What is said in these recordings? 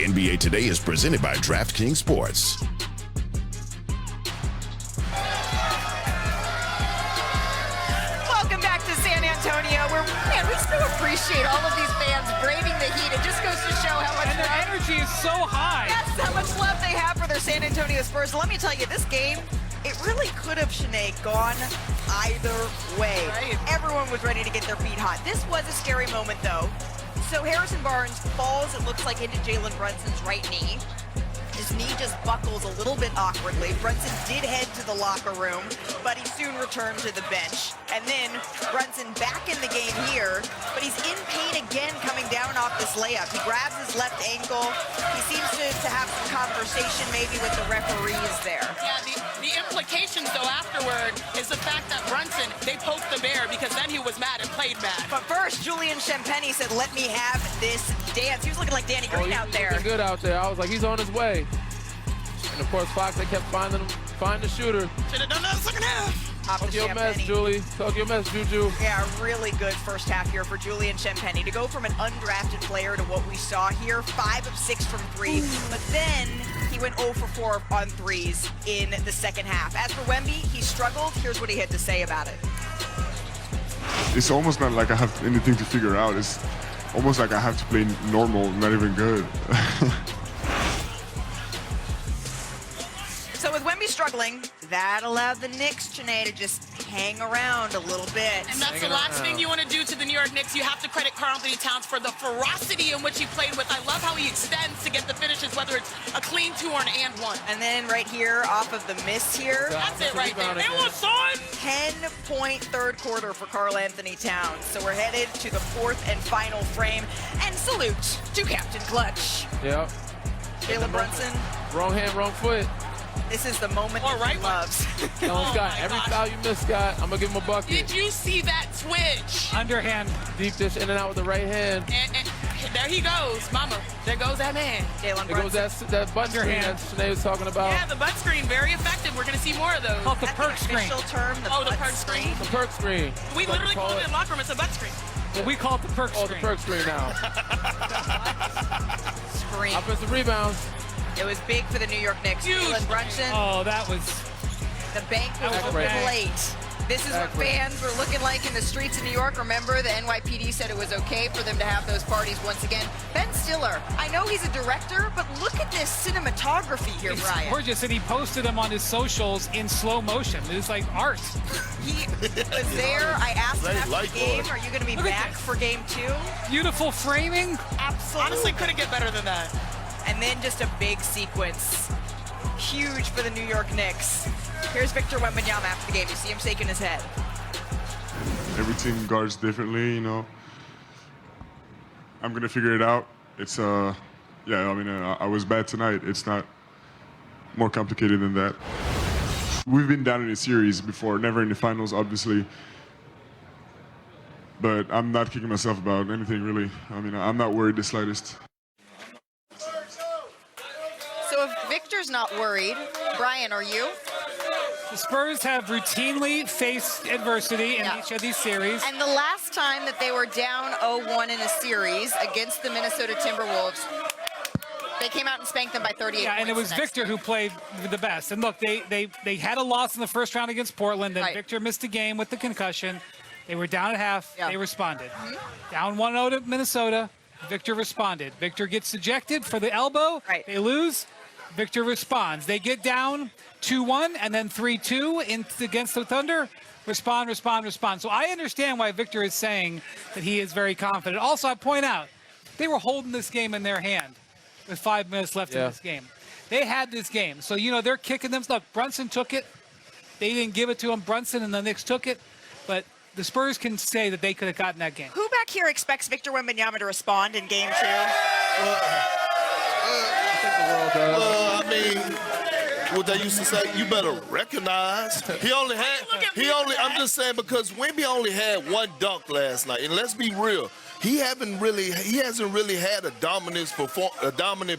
NBA Today is presented by DraftKings Sports. Welcome back to San Antonio, where, man, we still appreciate all of these fans braving the heat. It just goes to show how much their energy is so high. That's how much love they have for their San Antonio Spurs. Let me tell you, this game, it really could have, Sinead, gone either way. Right. Everyone was ready to get their feet hot. This was a scary moment, though. So Harrison Barnes falls, it looks like, into Jalen Brunson's right knee. His knee just buckles a little bit awkwardly. Brunson did head to the locker room, but he soon returned to the bench. And then Brunson back in the game here, but he's in pain again coming down off this layup. He grabs his left ankle. He seems to have some conversation maybe with the referees there. Yeah, the implications, though, afterward is the fact that Brunson, they poked the bear because then he was mad and played mad. But first, Julian Champagny said, let me have this dance. He was looking like Danny Green out there. Looking good out there. I was like, he's on his way. And of course, Fox, they kept finding him, find the shooter. Should have done that second half. Talk your mess, Julie. Talk your mess, Juju. Yeah, really good first half here for Julian Champagny to go from an undrafted player to what we saw here, 5 of 6 from 3. But then he went 0 for 4 on threes in the second half. As for Wemby, he struggled. Here's what he had to say about it. It's almost not like I have anything to figure out. It's almost like I have to play normal, not even good. So with Wemby struggling, that allowed the Knicks, Sinead, to just hang around a little bit. And that's the last thing you want to do to the New York Knicks. You have to credit Karl-Anthony Towns for the ferocity in which he played with. I love how he extends to get the finishes, whether it's a clean 2 or an and 1. And then right here, off of the miss here. That's it right there. It was on! 10-point third quarter for Karl-Anthony Towns. So we're headed to the 4th and final frame. And salute to Captain Clutch. Yep. Jalen Brunson. Wrong hand, wrong foot. This is the moment Or that right he loves. Oh, Scott, every foul you miss, Scott, I'm going to give him a bucket. Did you see that twitch? Underhand. Deep dish in and out with the right hand. And there he goes, mama. There goes that man. Jalen There goes Brunson. that butt screen that Sinead was talking about. Yeah, the butt screen, very effective. We're going to see more of those. Called the That's perk the screen. official term, the Oh, the butt perk screen. The perk screen. We That's what literally they call it in the locker room. It's a butt screen. Well, we call it the perk Oh, screen. the perk screen now. Screen. Offensive rebounds. It was big for the New York Knicks. Huge. Jalen Brunson, Oh, that was... the bank was That was open great. late. This is what Great. fans were looking like in the streets of New York. Remember, the NYPD said it was okay for them to have those parties once again. Ben Stiller, I know he's a director, but look at this cinematography here, It's Brian. gorgeous, and he posted them on his socials in slow motion. It was like art. He was there. I asked him after the game, are you going to be Look at back this. for game 2? Beautiful framing. Absolutely. Honestly, couldn't get better than that. And then just a big sequence. Huge for the New York Knicks. Here's Victor Wembanyama after the game. You see him shaking his head. Every team guards differently, you know. I'm going to figure it out. It's, yeah, I mean, I was bad tonight. It's not more complicated than that. We've been down in a series before, never in the finals, obviously. But I'm not kicking myself about anything, really. I mean, I'm not worried the slightest. So if Victor's not worried, Brian, are you? The Spurs have routinely faced adversity in Yeah. each of these series. And the last time that they were down 0-1 in a series against the Minnesota Timberwolves, they came out and spanked them by 38 Yeah, points. and it was the next Victor game. who played the best. And look, they had a loss in the first round against Portland, and Right. Victor missed a game with the concussion. They were down at half. Yeah. They responded. Down 1-0 to Minnesota. Victor responded. Victor gets ejected for the elbow. Right. They lose. Victor responds. They get down 2-1 and then 3-2 against the Thunder. Respond. So I understand why Victor is saying that he is very confident. Also, I point out, they were holding this game in their hand with 5 minutes left in this game. They had this game. So, you know, they're kicking them. Look, Brunson took it. They didn't give it to him. Brunson and the Knicks took it. But the Spurs can say that they could have gotten that game. Who back here expects Victor Wembanyama to respond in game 2? Well, I mean, what they used to say, you better recognize. I'm just saying, because Wemby only had one dunk last night. And let's be real, he hasn't really had a dominant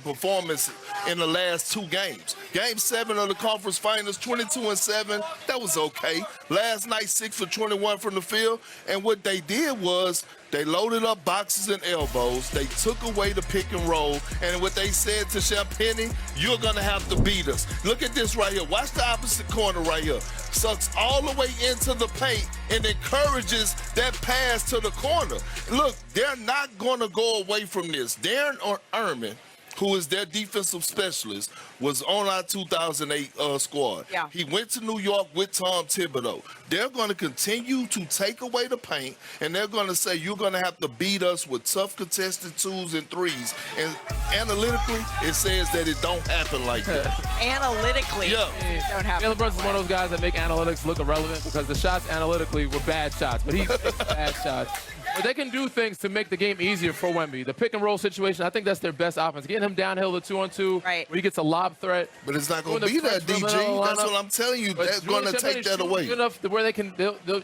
performance in the last 2 games. Game 7 of the conference finals, 22-7, that was okay. Last night, 6 for 21 from the field, and what they did was they loaded up boxes and elbows. They took away the pick and roll. And what they said to Champagnie, you're going to have to beat us. Look at this right here. Watch the opposite corner right here. Sucks all the way into the paint and encourages that pass to the corner. Look, they're not going to go away from this. Darren Erman, who is their defensive specialist, was on our 2008 squad. Yeah. He went to New York with Tom Thibodeau. They're going to continue to take away the paint, and they're going to say, you're going to have to beat us with tough contested 2s and 3s. And analytically, it says that it don't happen like that. Analytically, Yeah. don't happen. Jalen Brunson's one of those guys that make analytics look irrelevant because the shots analytically were bad shots, but he takes bad shots. But they can do things to make the game easier for Wemby. The pick and roll situation, I think that's their best offense. Getting him downhill the 2-on-2, Right. where he gets a lob threat. But it's not going to be that, DG. That's what I'm telling you. They're going to take that away. Good enough to where they can,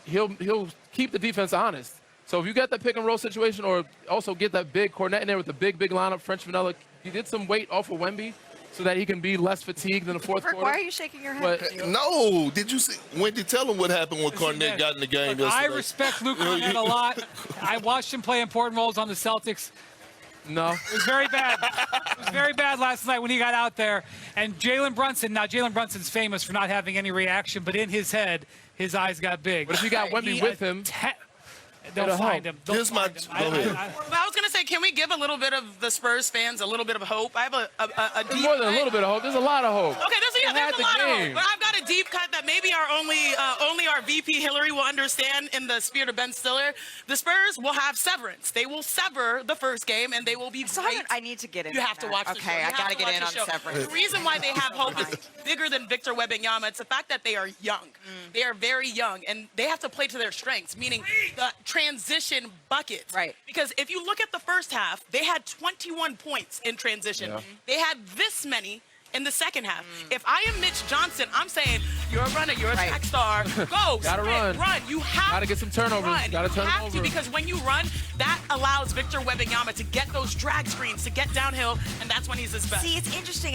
he'll keep the defense honest. So if you get that pick and roll situation, or also get that big Cornet in there with the big lineup, French vanilla, you get some weight off of Wemby so that he can be less fatigued in the fourth quarter. Why are you shaking your head? But, No. Did you see? Wendy, tell him what happened when Cornet got in the game Look, yesterday. I respect Luke Cornet a lot. I watched him play important roles on the Celtics. no. It was very bad. It was very bad last night when he got out there. And Jalen Brunson, now Jalen Brunson's famous for not having any reaction, but in his head, his eyes got big. But if you got Wemby with him, they'll it'll find help. him. They'll Here's my- find him. go ahead. But I was going to say, can we give a little bit of the Spurs fans a little bit of hope? I have a there's deep more than a cut. little bit of hope. There's a lot of hope. Okay, there's had a the lot of game. hope, but I've got a deep cut that maybe our only our VP Hillary will understand in the spirit of Ben Stiller. The Spurs will have severance. They will sever the first game, and they will be So great. I need to get in. You have to watch the show. Okay, You I have got to to get watch in the on show. severance. The reason why they have hope is bigger than Victor Wembanyama. It's the fact that they are young. They are very young, and they have to play to their strengths, meaning the transition buckets. Right. Because if you look at the first half, they had 21 points in transition. Yeah. They had this many in the second half. If I am Mitch Johnson, I'm saying, you're a runner, you're a Right. track star. Go, Gotta sprint, run. You have Gotta get some turnovers. Run. Gotta turn you have over. to, because when you run, that allows Victor Wembanyama to get those drag screens, to get downhill, and that's when he's his best. See, it's interesting.